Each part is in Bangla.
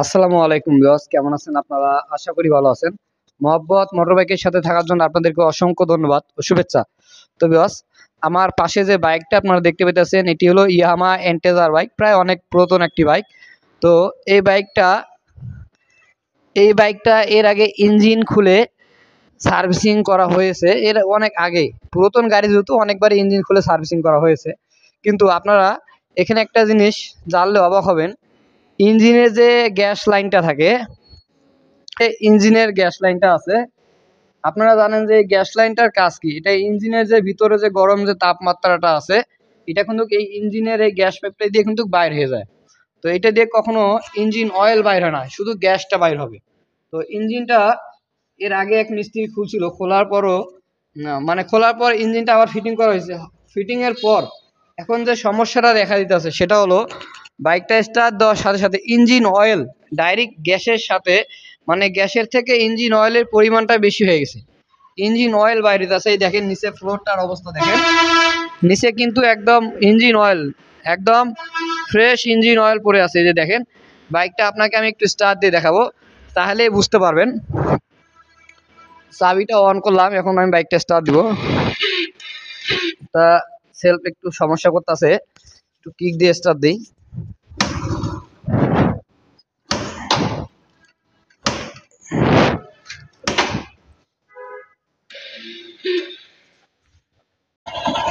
আসসালামু আলাইকুম ভিউয়ার্স, কেমন আছেন আপনারা? আশা করি ভালো আছেন। মহব্বত মোটরবাইকের সাথে থাকার জন্য আপনাদেরকে অসংখ্য ধন্যবাদ ও শুভেচ্ছা। তো ভিউয়ার্স, আমার পাশে যে বাইকটা আপনারা দেখতে পেতেছেন এটি হলো ইয়ামাহা এন্টেজার বাইক, প্রায় অনেক পুরাতন একটি বাইক। তো এই বাইকটা এই বাইকটা এর আগে ইঞ্জিন খুলে সার্ভিসিং করা হয়েছে। এর অনেক আগে পুরাতন গাড়ি যেহেতু অনেকবার ইঞ্জিন খুলে সার্ভিসিং করা হয়েছে। কিন্তু আপনারা এখানে একটা জিনিস জানলে অবাক হবেন, ইঞ্জিনের যে গ্যাস লাইনটা থাকে, ইঞ্জিনের গ্যাস লাইনটা আছে, আপনারা জানেন যে এই গ্যাস লাইনটার কাজ কি? এটা ইঞ্জিনের যে ভিতরে যে গরম যে তাপমাত্রাটা আছে, এটা কিন্তু এই ইঞ্জিনের এই গ্যাস পাইপটা দিয়ে কিন্তু বাইর হয়ে যায়। তো এটা দিয়ে কখনো ইঞ্জিন অয়েল বাইর হয় না, শুধু গ্যাসটা বাইর হবে। তো ইঞ্জিনটা এর আগে এক মিস্ত্রি খুলছিল, খোলার পরও মানে খোলার পর ইঞ্জিনটা আবার ফিটিং করা হয়েছে। ফিটিং এর পর এখন যে সমস্যাটা দেখা দিতেছে সেটা হলো, বাইকটা স্টার্ট দেওয়ার সাথে সাথে ইঞ্জিন অয়েল ডাইরেক্ট গ্যাসের সাথে, মানে গ্যাসের থেকে ইঞ্জিন অয়েলের পরিমাণটা বেশি হয়ে গেছে। ইঞ্জিন অয়েল বাইরে আছে, এই দেখেন নিচে ফ্লোরটার অবস্থা দেখেন, নিচে কিন্তু একদম ইঞ্জিন অয়েল, একদম ফ্রেশ ইঞ্জিন অয়েল পড়ে আছে। এই যে দেখেন, বাইকটা আপনাকে আমি একটু স্টার্ট দিয়ে দেখাবো, তাহলে বুঝতে পারবেন। চাবিটা অন করলাম, এখন আমি বাইকটা স্টার্ট দিব। তা সেলফ একটু সমস্যা করতেছে, একটু কিক দিয়ে স্টার্ট দিই।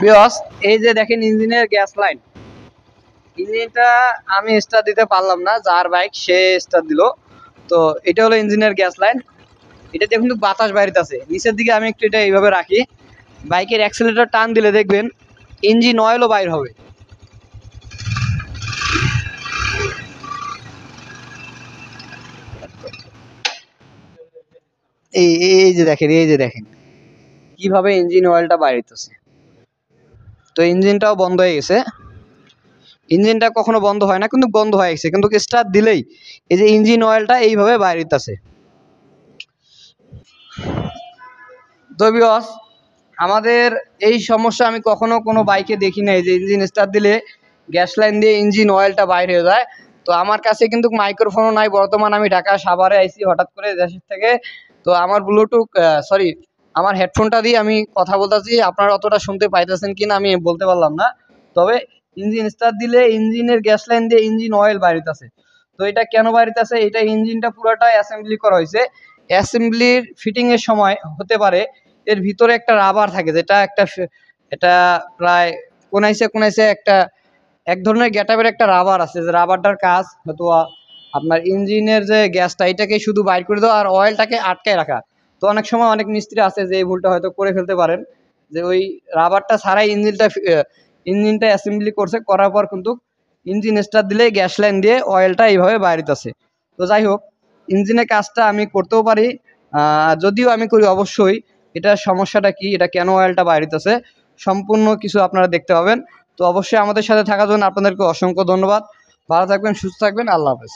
ভিউয়ার্স, এই যে দেখেন ইঞ্জিনের গ্যাস লাইন, ইঞ্জিনটা আমি স্টার্ট দিতে পারলাম না, যার বাইক সে স্টার্ট দিল। তো এটা হলো ইঞ্জিনের গ্যাস লাইন। এটা দিয়ে কিন্তু বাতাস বাইরেছে নিচের দিকে। আমি একটু এটা এইভাবে রাখি, বাইকের অ্যাক্সিলারেটর টান দিলে দেখবেন ইঞ্জিন অয়েলও বাইর হবে। এই এই যে দেখেন, এই যে দেখেন কিভাবে ইঞ্জিন অয়েলটা বাইরেছে। তো ইঞ্জিনটাও বন্ধ হয়ে গেছে। ইঞ্জিনটা কখনো বন্ধ হয় না, কিন্তু বন্ধ হয়ে গেছে, কিন্তু স্টার্ট দিলেই এই যে ইঞ্জিন অয়েলটা এইভাবে বাইরেছে। তো ভিউয়ার্স, আমাদের এই সমস্যা আমি কখনো কোনো বাইকে দেখি নাই যে ইঞ্জিন স্টার্ট দিলে গ্যাস লাইন দিয়ে ইঞ্জিন অয়েলটা বাইরে হয়ে যায়। তো আমার কাছে কিন্তু মাইক্রোফোনও নাই, বর্তমান আমি ঢাকা সাভারে আইছি হঠাৎ করে দেশের থেকে। তো আমার ব্লুটুথ সরি আমার হেডফোনটা দিয়ে আমি কথা বলতেছি, আপনারা অতটা শুনতে পাইতেছেন কিনা আমি বলতে পারলাম না। তবে ইঞ্জিন স্টার্ট দিলে ইঞ্জিনের গ্যাস লাইন দিয়ে ইঞ্জিন অয়েল বাইরেছে। তো এটা কেন বাইরেছে? এটা ইঞ্জিনটা পুরোটাই অ্যাসেম্বলি করা হয়েছে। অ্যাসেম্বলির ফিটিং এর সময় হতে পারে এর ভিতরে একটা রাবার থাকে, যেটা একটা এটা প্রায় কোনাইছে কোনাইছে একটা এক ধরনের গ্যাটাপের একটা রাবার আছে, যে রাবারটার কাজ হয়তো আপনার ইঞ্জিনের যে গ্যাসটা এটাকে শুধু বাইর করে দেওয়া আর অয়েলটাকে আটকায় রাখা। তো অনেক সময় অনেক মিস্ত্রি আছে যে এই ভুলটা হয়তো করে ফেলতে পারেন, যে ওই রাবারটা ছাড়াই ইঞ্জিনটা অ্যাসেম্বলি করছে, করার পর কিন্তু ইঞ্জিন স্টার্ট দিলে গ্যাস লাইন দিয়ে অয়েলটা এইভাবে বাইরেছে। তো যাই হোক, ইঞ্জিনের কাজটা আমি করতেও পারি, যদিও আমি করি অবশ্যই। এটার সমস্যাটা কি, এটা কেন অয়েলটা বাইরেছে, সম্পূর্ণ কিছু আপনারা দেখতে পাবেন। তো অবশ্যই আমাদের সাথে থাকার জন্য আপনাদেরকে অসংখ্য ধন্যবাদ। ভালো থাকবেন, সুস্থ থাকবেন, আল্লাহ হাফেজ।